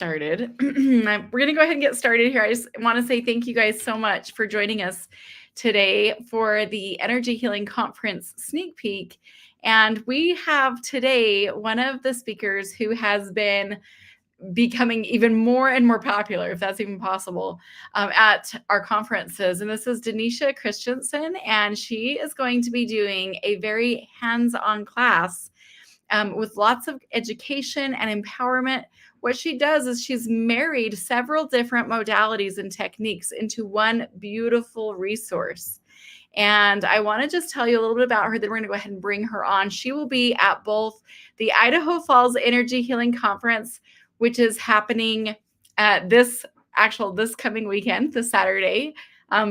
Started. We're going to go ahead and get started here. I just want to say thank you guys so much for joining us today for the Energy Healing Conference sneak peek. And we have today one of the speakers who has been becoming even more and more popular, if that's even possible, at our conferences. And this is Danicia Christensen, and she is going to be doing a very hands-on class with lots of education and empowerment. What she does is she's married several different modalities and techniques into one beautiful resource. And I want to just tell you a little bit about her. Then we're going to go ahead and bring her on. She will be at both the Idaho Falls Energy Healing Conference, which is happening this coming weekend, this Saturday,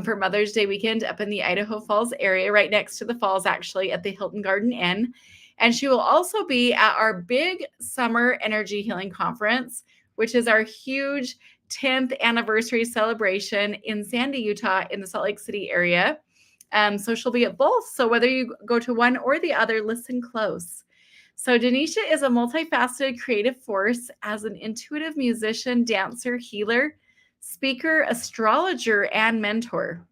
for Mother's Day weekend up in the Idaho Falls area, right next to the falls, actually, at the Hilton Garden Inn. And she will also be at our big summer energy healing conference, which is our huge 10th anniversary celebration in Sandy, Utah, in the Salt Lake City area. So she'll be at both. So whether you go to one or the other, listen close. So Danicia is a multifaceted creative force as an intuitive musician, dancer, healer, speaker, astrologer, and mentor,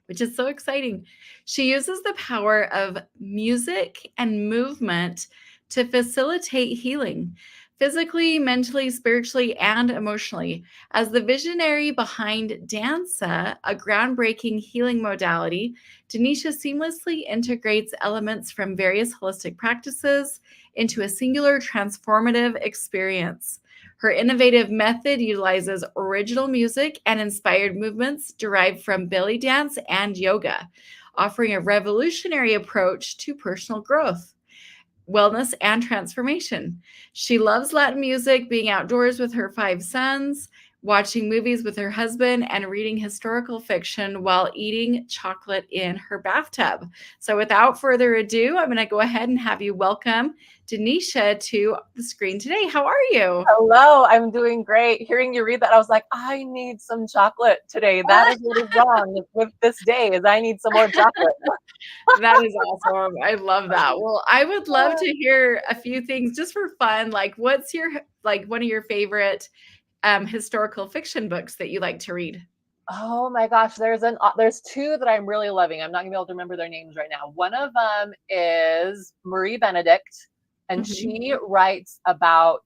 which is so exciting. She uses the power of music and movement to facilitate healing, physically, mentally, spiritually, and emotionally. As the visionary behind DANSA, a groundbreaking healing modality, Danicia seamlessly integrates elements from various holistic practices into a singular transformative experience. Her innovative method utilizes original music and inspired movements derived from belly dance and yoga, offering a revolutionary approach to personal growth, wellness, and transformation. She loves Latin music, being outdoors with her 5 sons, watching movies with her husband, and reading historical fiction while eating chocolate in her bathtub. So without further ado, I'm going to go ahead and have you welcome Danicia to the screen today. How are you? Hello, I'm doing great. Hearing you read that, I was like, I need some chocolate today. That is what is wrong with this day, is I need some more chocolate. That is awesome. I love that. Well, I would love to hear a few things just for fun. Like, what's your, like, one of your favorite historical fiction books that you like to read? Oh my gosh, there's 2 that I'm really loving. I'm not gonna be able to remember their names right now. One of them is Marie Benedict, and she writes about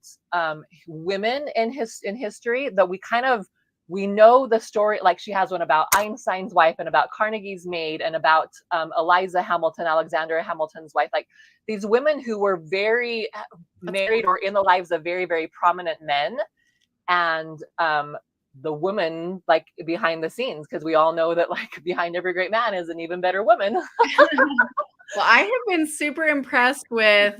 women in history that we know the story. Like, she has one about Einstein's wife and about Carnegie's maid and about Eliza Hamilton, Alexander Hamilton's wife. Like, these women who were very married or in the lives of very, very prominent men, and the woman, like, behind the scenes, because we all know that, like, behind every great man is an even better woman. Well, I have been super impressed with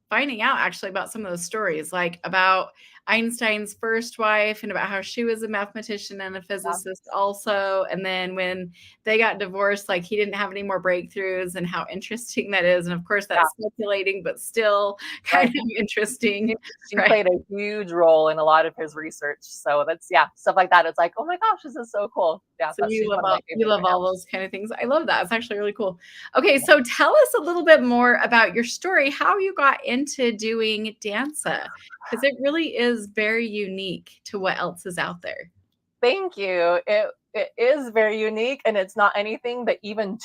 finding out actually about some of those stories, like about Einstein's first wife and about how she was a mathematician and a physicist also. And then when they got divorced, like, he didn't have any more breakthroughs, and how interesting that is. And of course that's speculating, but still kind of interesting. She played a huge role in a lot of his research. So that's, stuff like that. It's like, oh my gosh, this is so cool. Yeah. So you love all those kind of things. I love that. It's actually really cool. Okay. So tell us a little bit more about your story, how you got into doing DANSA, because it really is very unique to what else is out there. Thank you. It is very unique, and it's not anything that even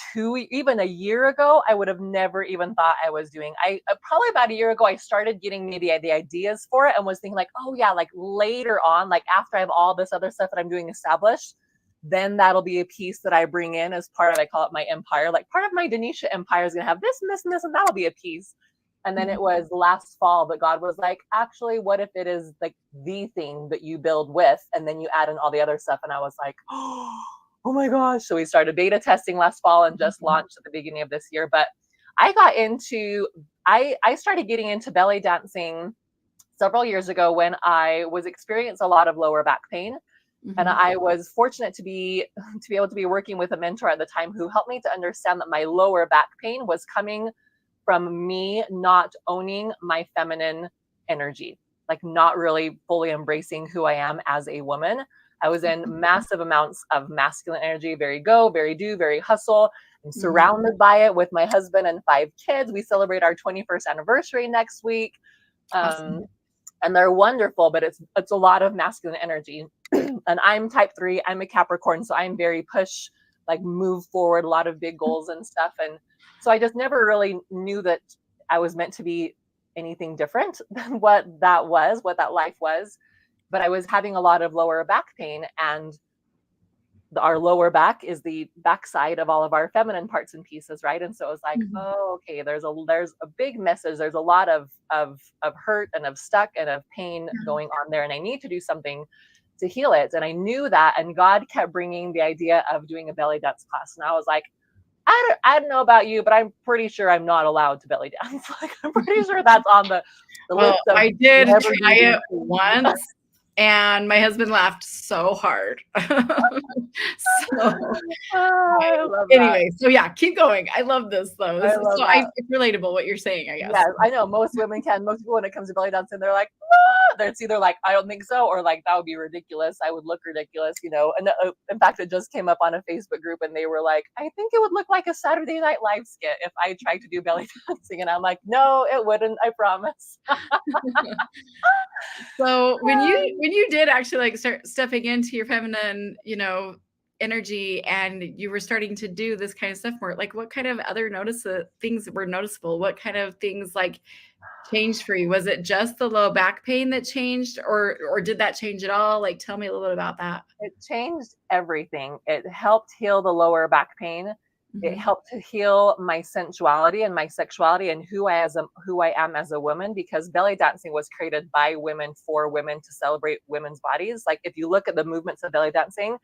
a year ago, I would have never even thought I was doing. Probably about a year ago, I started getting maybe the ideas for it and was thinking like, oh yeah, like later on, like after I have all this other stuff that I'm doing established, then that'll be a piece that I bring in as part of, I call it my empire. Like, part of my Danicia empire is going to have this and this and this, and that'll be a piece. And then it was last fall that God was like, actually, what if it is like the thing that you build with, and then you add in all the other stuff? And I was like, oh my gosh. So we started beta testing last fall and just launched at the beginning of this year. But I started getting into belly dancing several years ago when I was experiencing a lot of lower back pain. And I was fortunate to be able to be working with a mentor at the time who helped me to understand that my lower back pain was coming from me not owning my feminine energy, like not really fully embracing who I am as a woman. I was in massive amounts of masculine energy, very go, very do, very hustle. I'm surrounded by it with my husband and 5 kids. We celebrate our 21st anniversary next week. Awesome. and they're wonderful, but it's a lot of masculine energy. And I'm type 3, I'm a Capricorn, so I'm very push, like move forward, a lot of big goals and stuff. And so I just never really knew that I was meant to be anything different than what that life was. But I was having a lot of lower back pain, and our lower back is the backside of all of our feminine parts and pieces, right? And so it was like, oh, okay, there's a big message. There's a lot of hurt and of stuck and of pain going on there, and I need to do something to heal it. And I knew that, and God kept bringing the idea of doing a belly dance class, and I was like, I don't know about you, but I'm pretty sure I'm not allowed to belly dance. Like, I'm pretty sure that's on the list of I did try it once, and my husband laughed so hard. Anyway, so yeah, keep going. I love this though. It's relatable what you're saying, I guess. Yeah, I know most women can. Most people, when it comes to belly dancing, they're like, ah! It's either like, I don't think so, or like, that would be ridiculous. I would look ridiculous, you know. And in fact, it just came up on a Facebook group, and they were like, I think it would look like a Saturday Night Live skit if I tried to do belly dancing. And I'm like, no, it wouldn't. I promise. So when you did actually like start stepping into your feminine, you know, energy, and you were starting to do this kind of stuff more, like what kind of other things were noticeable? What kind of things like changed for you? Was it just the low back pain that changed, or did that change at all? Like, tell me a little bit about that. It changed everything. It helped heal the lower back pain. It helped to heal my sensuality and my sexuality and who I am as a woman, because belly dancing was created by women for women to celebrate women's bodies. Like, if you look at the movements of belly dancing,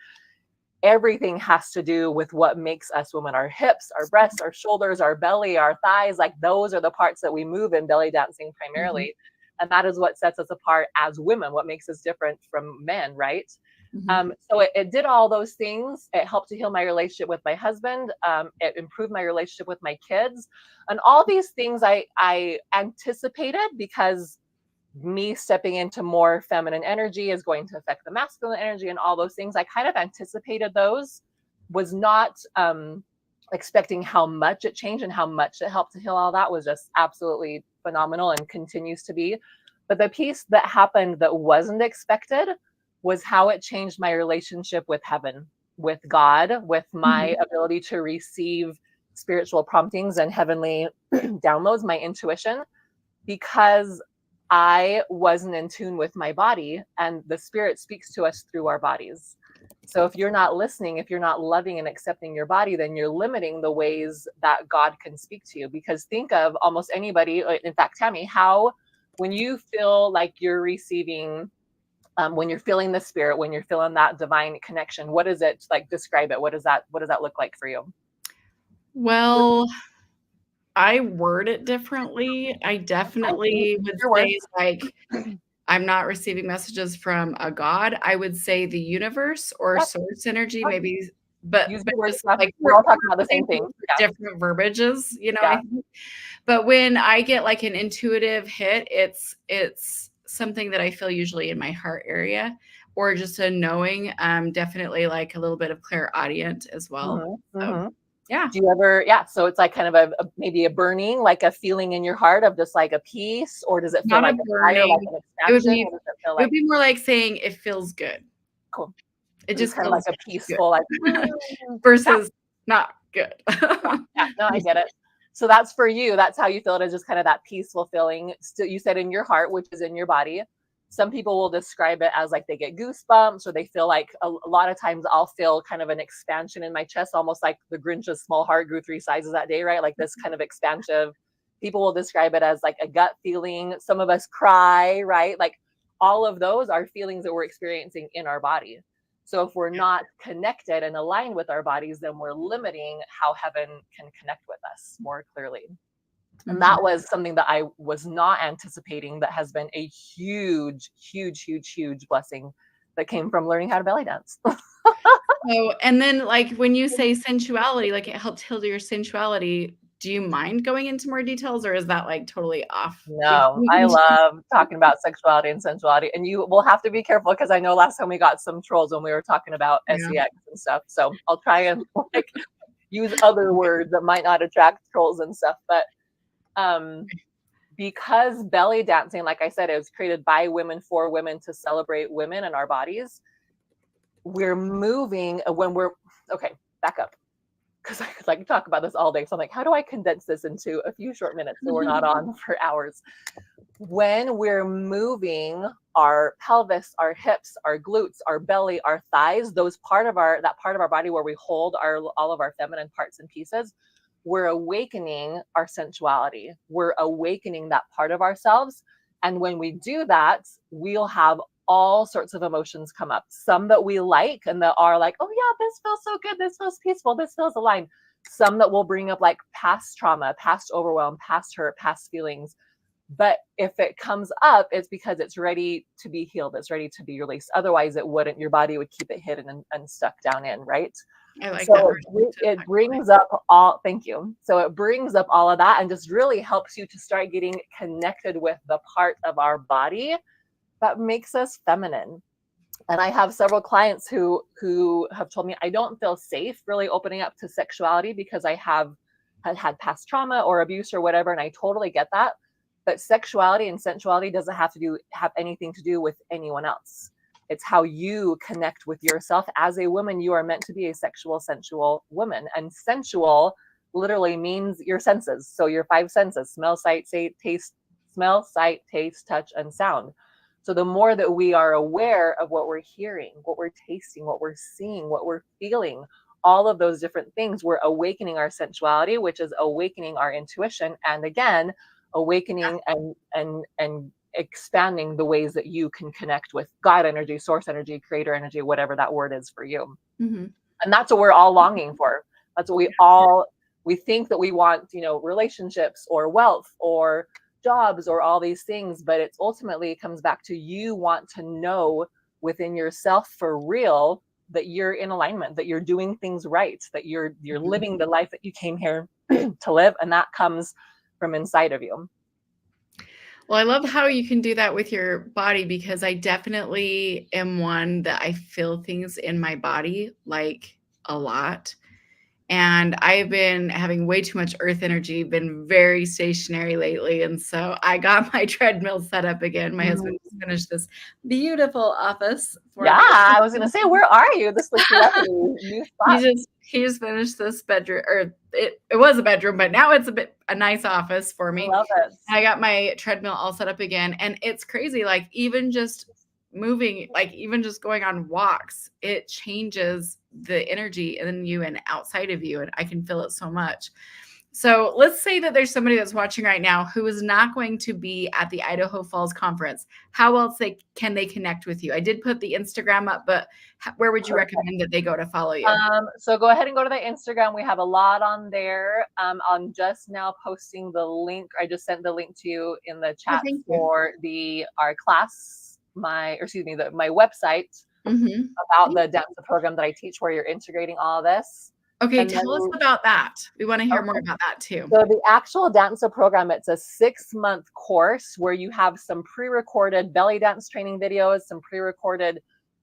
everything has to do with what makes us women. Our hips, our breasts, our shoulders, our belly, our thighs, like those are the parts that we move in belly dancing primarily. And that is what sets us apart as women, what makes us different from men, right? So it did all those things. It helped to heal my relationship with my husband. It improved my relationship with my kids. And all these things I anticipated, because me stepping into more feminine energy is going to affect the masculine energy and all those things. I kind of anticipated those, was not expecting how much it changed and how much it helped to heal all that. Was just absolutely phenomenal and continues to be. But the piece that happened that wasn't expected was how it changed my relationship with heaven, with God, with my ability to receive spiritual promptings and heavenly downloads, my intuition, because I wasn't in tune with my body, and the spirit speaks to us through our bodies. So if you're not listening, if you're not loving and accepting your body, then you're limiting the ways that God can speak to you. Because think of almost anybody, in fact, Tammy, how when you feel like you're receiving, when you're feeling the spirit, when you're feeling that divine connection, what is it like? Describe it. What does that look like for you? Well, I word it differently. I definitely would say like, I'm not receiving messages from a God. I would say the universe or source energy, maybe, but just like we're all talking about the same thing. Different verbiages, you know. I think. But when I get like an intuitive hit, it's something that I feel usually in my heart area, or just a knowing. Definitely like a little bit of clairaudient as well. So, yeah. Do you ever, so it's like kind of maybe a burning, like a feeling in your heart of just like a peace, or does it feel like a fire, like an expansion? It would be more like saying it feels good. Cool. It just kind of like a peaceful, like versus not good. No, I get it. So that's for you. That's how you feel it, is just kind of that peaceful feeling. Still, you said in your heart, which is in your body. Some people will describe it as like they get goosebumps, or they feel like a lot of times I'll feel kind of an expansion in my chest, almost like the Grinch's small heart grew 3 sizes that day, right? Like this kind of expansive. People will describe it as like a gut feeling. Some of us cry, right? Like all of those are feelings that we're experiencing in our body. So if we're not connected and aligned with our bodies, then we're limiting how heaven can connect with us more clearly. And that was something that I was not anticipating, that has been a huge, huge, huge, huge blessing that came from learning how to belly dance. So, and then like when you say sensuality, like it helped heal your sensuality, do you mind going into more details, or is that like totally off? No, I love talking about sexuality and sensuality, and you will have to be careful, because I know last time we got some trolls when we were talking about sex and stuff. So I'll try and like use other words that might not attract trolls and stuff, but because belly dancing, like I said, it was created by women for women to celebrate women and our bodies. We're moving when we're, okay, back up. Because I could like talk about this all day. So I'm like, how do I condense this into a few short minutes so we're not on for hours? When we're moving our pelvis, our hips, our glutes, our belly, our thighs, that part of our body where we hold all of our feminine parts and pieces, we're awakening our sensuality. We're awakening that part of ourselves. And when we do that, we'll have all sorts of emotions come up. Some that we like and that are like, oh yeah, this feels so good. This feels peaceful. This feels aligned. Some that will bring up like past trauma, past overwhelm, past hurt, past feelings. But if it comes up, it's because it's ready to be healed. It's ready to be released. Otherwise it wouldn't. Your body would keep it hidden and stuck down in, right? I like so that. it brings up all, thank you. So it brings up all of that and just really helps you to start getting connected with the part of our body that makes us feminine. And I have several clients who have told me I don't feel safe really opening up to sexuality because I had had past trauma or abuse or whatever. And I totally get that. But sexuality and sensuality doesn't have anything to do with anyone else. It's how you connect with yourself. As a woman, you are meant to be a sexual, sensual woman. And sensual literally means your senses. So your 5 senses: smell, sight, taste, touch, and sound. So the more that we are aware of what we're hearing, what we're tasting, what we're seeing, what we're feeling, all of those different things, we're awakening our sensuality, which is awakening our intuition. And again, awakening and expanding the ways that you can connect with God energy, source energy, creator energy, whatever that word is for you. Mm-hmm. And that's what we're all longing for. That's what we think that we want, relationships or wealth or jobs or all these things, but it's ultimately, it comes back to you want to know within yourself for real that you're in alignment, that you're doing things right, that you're mm-hmm. living the life that you came here to live. And that comes from inside of you. Well, I love how you can do that with your body, because I definitely am one that I feel things in my body like a lot. And I've been having way too much earth energy, been very stationary lately. And so I got my treadmill set up again. My husband just finished this beautiful office for me. I was going to say, where are you? This looks like a new spot. He just finished this bedroom, or it was a bedroom, but now it's a nice office for me. I love it. I got my treadmill all set up again. And it's crazy. Like even just moving, like even just going on walks, it changes the energy in you and outside of you. And I can feel it so much. So let's say that there's somebody that's watching right now who is not going to be at the Idaho Falls conference. How else can they connect with you? I did put the Instagram up, but where would you recommend that they go to follow you? So go ahead and go to the Instagram. We have a lot on there. I'm just now posting the link. I just sent the link to you in the chat for our class, my website mm-hmm. about the DANSA program that I teach, where you're integrating all of this. Okay, tell us about that. We want to hear more about that too. So the actual DANSA program, it's a 6-month course where you have some pre-recorded belly dance training videos, some pre-recorded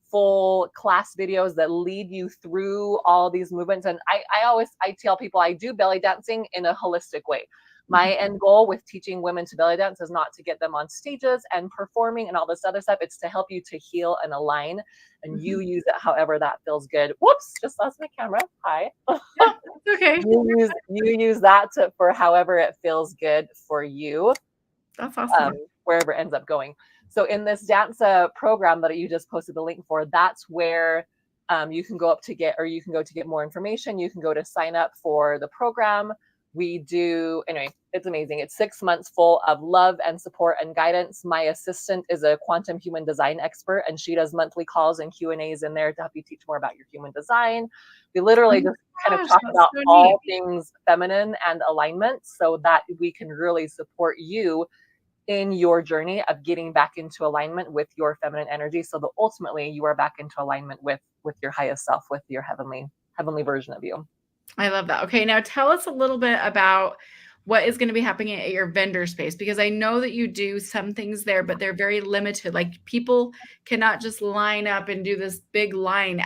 full class videos that lead you through all these movements. And I tell people I do belly dancing in a holistic way. My end goal with teaching women to belly dance is not to get them on stages and performing and all this other stuff. It's to help you to heal and align, and you use it however that feels good. Whoops, just lost my camera. Hi. Okay. You use that for however it feels good for you. That's awesome. Wherever it ends up going. So in this DANSA program that you just posted the link for, that's where you can go to get more information. You can go to sign up for the program. Anyway, it's amazing. It's 6 months full of love and support and guidance. My assistant is a quantum human design expert, and she does monthly calls and Q&As in there to help you teach more about your human design. We literally just kind of talk about all things feminine and alignment so that we can really support you in your journey of getting back into alignment with your feminine energy, so that ultimately you are back into alignment with your highest self, with your heavenly version of you. I love that. Okay, now tell us a little bit about what is going to be happening at your vendor space, because I know that you do some things there, but they're very limited. Like people cannot just line up and do this big line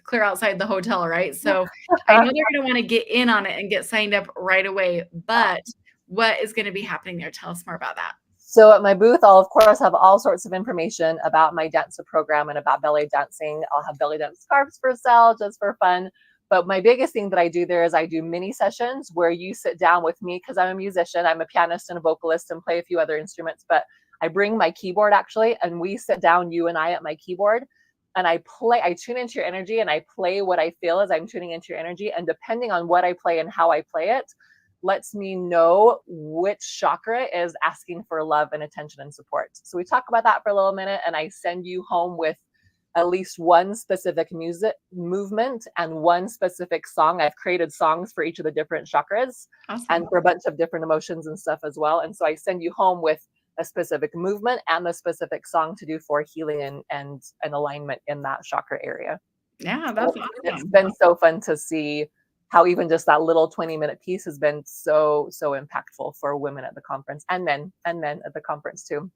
clear outside the hotel, right? So I know they're going to want to get in on it and get signed up right away, but what is going to be happening there? Tell us more about that. So at my booth, I'll of course have all sorts of information about my DANSA program and about belly dancing. I'll have belly dance scarves for sale just for fun. But my biggest thing that I do there is I do mini sessions where you sit down with me, because I'm a musician. I'm a pianist and a vocalist and play a few other instruments, but I bring my keyboard actually, and we sit down, you and I, at my keyboard, and I tune into your energy, and I play what I feel as I'm tuning into your energy. And depending on what I play and how I play it, lets me know which chakra is asking for love and attention and support. So we talk about that for a little minute, and I send you home with at least one specific music movement and one specific song. I've created songs for each of the different chakras. Awesome. And for a bunch of different emotions and stuff as well. And so I send you home with a specific movement and the specific song to do for healing and alignment in that chakra area. Yeah, that's awesome. It's been so fun to see how even just that little 20-minute piece has been so impactful for women at the conference, and men at the conference too.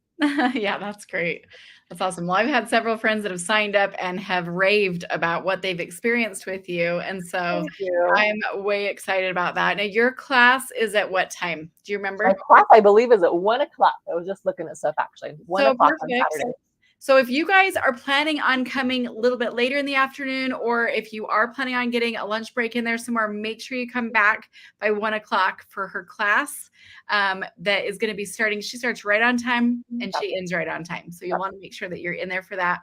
Yeah, that's great. That's awesome. Well, I've had several friends that have signed up and have raved about what they've experienced with you. And so I'm way excited about that. Now, your class is at what time? Do you remember? My class, I believe, is at 1 o'clock. I was just looking at stuff actually. 1 o'clock on Saturday. So if you guys are planning on coming a little bit later in the afternoon, or if you are planning on getting a lunch break in there somewhere, make sure you come back by 1 o'clock for her class that is going to be starting. She starts right on time and she ends right on time. So you'll want to make sure that you're in there for that.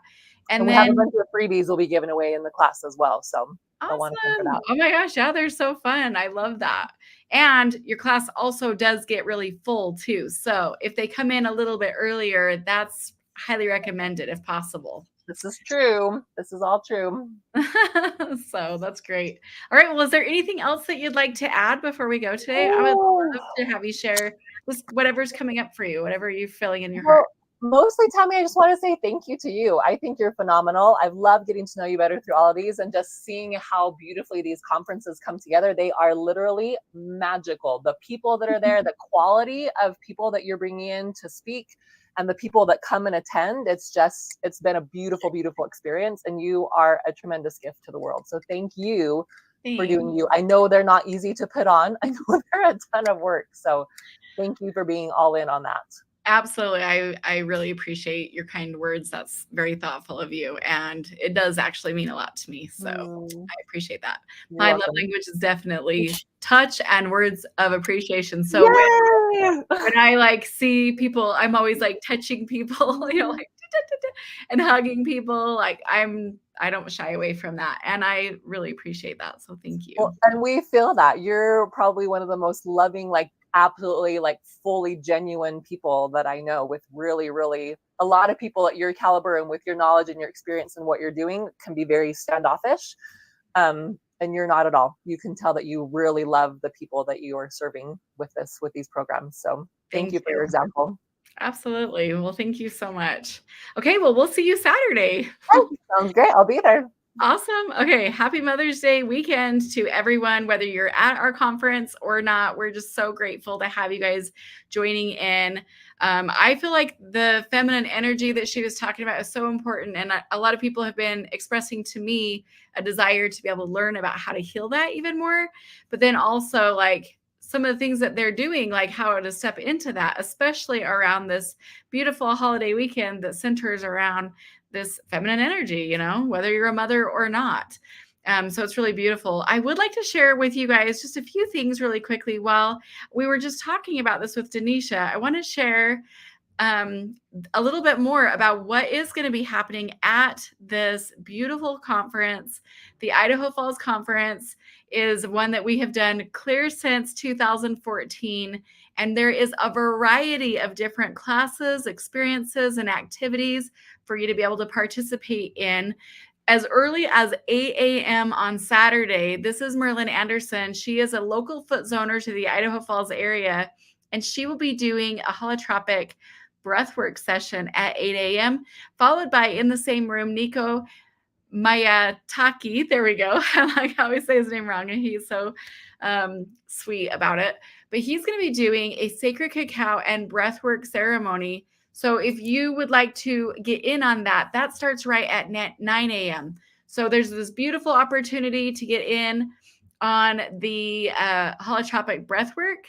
And we have a bunch of freebies will be given away in the class as well. So awesome. Oh my gosh. Yeah, they're so fun. I love that. And your class also does get really full too. So if they come in a little bit earlier, that's highly recommended if possible. This is true. This is all true. So that's great. All right. Well, is there anything else that you'd like to add before we go today? I would love to have you share whatever's coming up for you, whatever you're feeling in your heart. Mostly, Tammy, I just want to say thank you to you. I think you're phenomenal. I've loved getting to know you better through all of these and just seeing how beautifully these conferences come together. They are literally magical. The people that are there, the quality of people that you're bringing in to speak, and the people that come and attend, it's been a beautiful, beautiful experience. And you are a tremendous gift to the world. So thank you for doing you. I know they're not easy to put on. I know they're a ton of work. So thank you for being all in on that. Absolutely. I really appreciate your kind words. That's very thoughtful of you. And it does actually mean a lot to me. So I appreciate that. My love language is definitely touch and words of appreciation. So when I see people, I'm always touching people, and hugging people. I don't shy away from that. And I really appreciate that. So thank you. Well, and we feel that you're probably one of the most loving, absolutely fully genuine people that I know, with really, really a lot of people at your caliber and with your knowledge and your experience and what you're doing can be very standoffish. And you're not at all. You can tell that you really love the people that you are serving with these programs. So thank you for your example. Absolutely. Well, thank you so much. Okay. Well, we'll see you Saturday. Oh, sounds great. I'll be there. Awesome. Okay. Happy Mother's Day weekend to everyone, whether you're at our conference or not. We're just so grateful to have you guys joining in. I feel like the feminine energy that she was talking about is so important. And a lot of people have been expressing to me a desire to be able to learn about how to heal that even more. But then also some of the things that they're doing, how to step into that, especially around this beautiful holiday weekend that centers around this feminine energy, whether you're a mother or not. So it's really beautiful. I would like to share with you guys just a few things really quickly. While we were just talking about this with Danicia, I want to share a little bit more about what is going to be happening at this beautiful conference. The Idaho Falls Conference is one that we have done clear since 2014. And there is a variety of different classes, experiences, and activities for you to be able to participate in. As early as 8 a.m. on Saturday, this is Merlin Anderson. She is a local foot zoner to the Idaho Falls area, and she will be doing a holotropic breathwork session at 8 a.m., followed by, in the same room, Nico Mayataki. There we go. I always say his name wrong, and he's so sweet about it. But he's going to be doing a sacred cacao and breathwork ceremony. So if you would like to get in on that, that starts right at 9 a.m. So there's this beautiful opportunity to get in on the holotropic breathwork.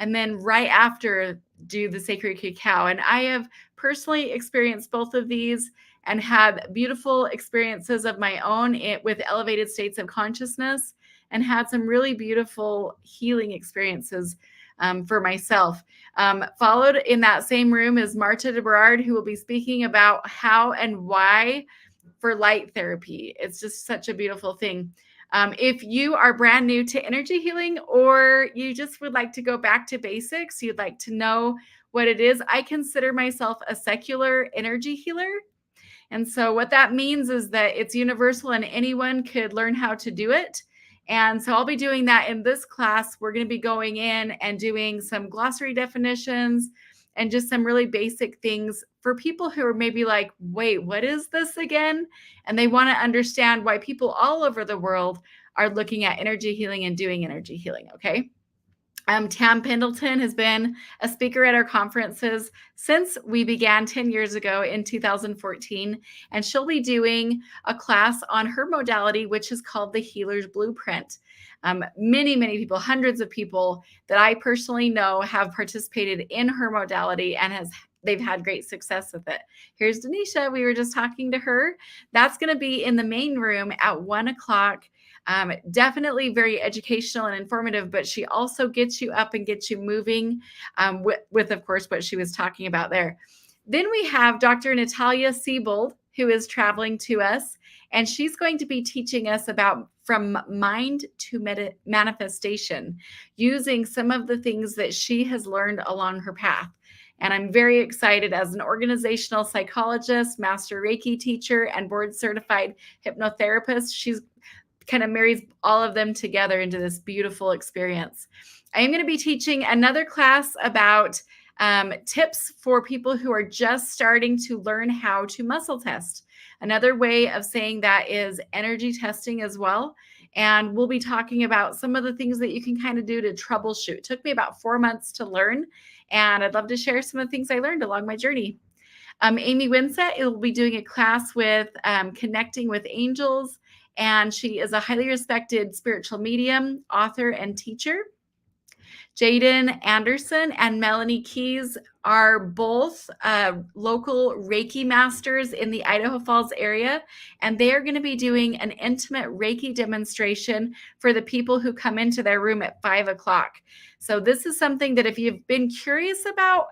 and then right after do the sacred cacao. And I have personally experienced both of these and had beautiful experiences of my own with elevated states of consciousness, and had some really beautiful healing experiences for myself. Followed in that same room is Marta de Berard, who will be speaking about how and why for light therapy. It's just such a beautiful thing. If you are brand new to energy healing, or you just would like to go back to basics, you'd like to know what it is, I consider myself a secular energy healer. And so what that means is that it's universal and anyone could learn how to do it. And so I'll be doing that in this class. We're going to be going in and doing some glossary definitions and just some really basic things for people who are maybe like, wait, what is this again? And they want to understand why people all over the world are looking at energy healing and doing energy healing. Okay. Tam Pendleton has been a speaker at our conferences since we began 10 years ago in 2014, and she'll be doing a class on her modality, which is called the Healer's Blueprint. Many people, hundreds of people that I personally know have participated in her modality, and they've had great success with it. Here's Danicia. We were just talking to her. That's going to be in the main room at 1:00. Definitely very educational and informative, but she also gets you up and gets you moving with, of course, what she was talking about there. Then we have Dr. Natalia Siebold, who is traveling to us, and she's going to be teaching us about from mind to manifestation, using some of the things that she has learned along her path. And I'm very excited as an organizational psychologist, master Reiki teacher, and board certified hypnotherapist. She's kind of marries all of them together into this beautiful experience. I am going to be teaching another class about tips for people who are just starting to learn how to muscle test. Another way of saying that is energy testing as well. And we'll be talking about some of the things that you can kind of do to troubleshoot. It took me about 4 months to learn, and I'd love to share some of the things I learned along my journey. Amy Winsett will be doing a class with connecting with angels, and she is a highly respected spiritual medium, author, and teacher. Jaden Anderson and Melanie Keys are both local Reiki masters in the Idaho Falls area, and they are going to be doing an intimate Reiki demonstration for the people who come into their room at 5:00. So this is something that if you've been curious about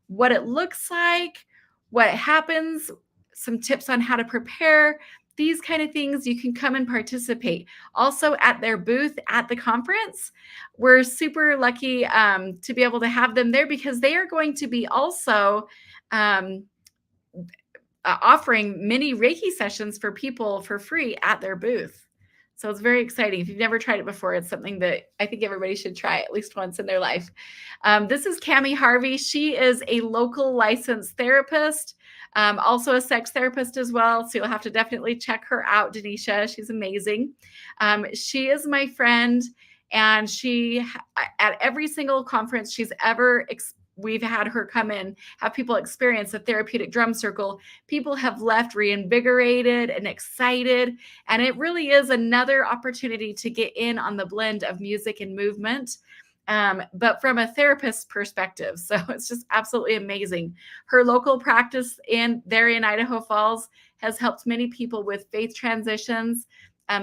what it looks like, what happens, some tips on how to prepare, these kind of things, you can come and participate. Also at their booth at the conference, we're super lucky to be able to have them there, because they are going to be also offering mini Reiki sessions for people for free at their booth. So it's very exciting. If you've never tried it before, it's something that I think everybody should try at least once in their life. This is Cami Harvey. She is a local licensed therapist, also a sex therapist as well. So you'll have to definitely check her out, Danicia. She's amazing. She is my friend, and she, at every single conference she's ever we've had her come in, have people experience a therapeutic drum circle. People have left reinvigorated and excited. And it really is another opportunity to get in on the blend of music and movement, but from a therapist's perspective. So it's just absolutely amazing. Her local practice there in Idaho Falls has helped many people with faith transitions,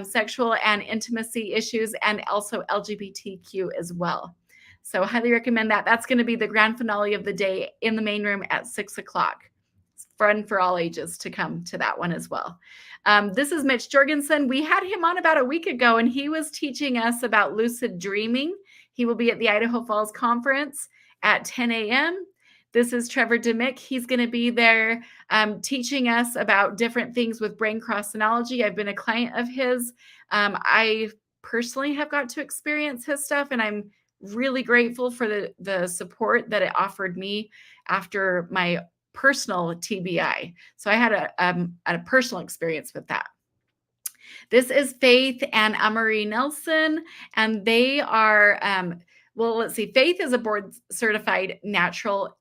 sexual and intimacy issues, and also LGBTQ as well. So highly recommend that. That's going to be the grand finale of the day in the main room at 6:00. It's fun for all ages to come to that one as well. This is Mitch Jorgensen. We had him on about a week ago, and he was teaching us about lucid dreaming. He will be at the Idaho Falls Conference at 10 a.m. This is Trevor Dimick. He's going to be there teaching us about different things with brain cross-analogy. I've been a client of his. I personally have got to experience his stuff, and I'm really grateful for the support that it offered me after my personal TBI. So I had a personal experience with that. This is Faith and Amory Nelson, and they are, well, let's see, Faith is a board certified natural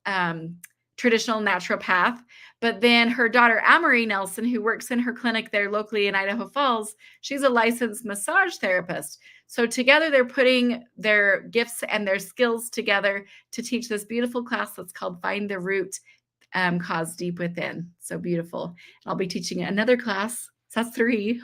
traditional naturopath. But then her daughter, Amory Nelson, who works in her clinic there locally in Idaho Falls, she's a licensed massage therapist. So together they're putting their gifts and their skills together to teach this beautiful class that's called Find the Root Cause Deep Within. So beautiful. And I'll be teaching another class, so that's 3,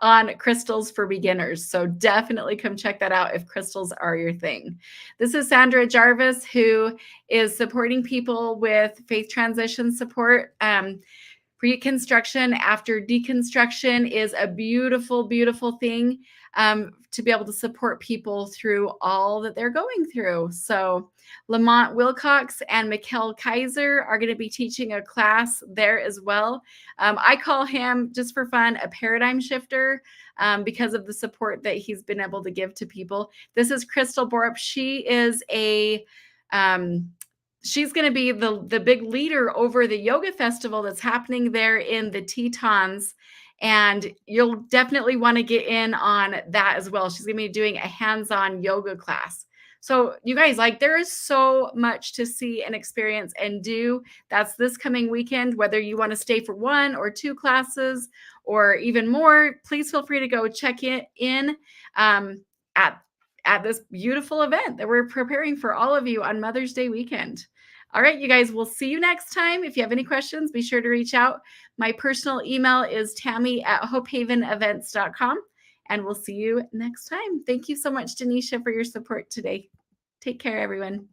on crystals for beginners. So definitely come check that out if crystals are your thing. This is Sandra Jarvis, who is supporting people with faith transition support. Reconstruction after deconstruction is a beautiful, beautiful thing to be able to support people through all that they're going through. So Lamont Wilcox and Mikkel Kaiser are going to be teaching a class there as well. I call him, just for fun, a paradigm shifter because of the support that he's been able to give to people. This is Crystal Borup. She is a she's going to be the big leader over the yoga festival that's happening there in the Tetons. And you'll definitely want to get in on that as well. She's going to be doing a hands-on yoga class. So you guys, like, there is so much to see and experience and do. That's this coming weekend. Whether you want to stay for 1 or 2 classes or even more, please feel free to go check it in at this beautiful event that we're preparing for all of you on Mother's Day weekend. All right, you guys, we'll see you next time. If you have any questions, be sure to reach out. My personal email is tammy@hopehavenevents.com, and we'll see you next time. Thank you so much, Danicia, for your support today. Take care, everyone.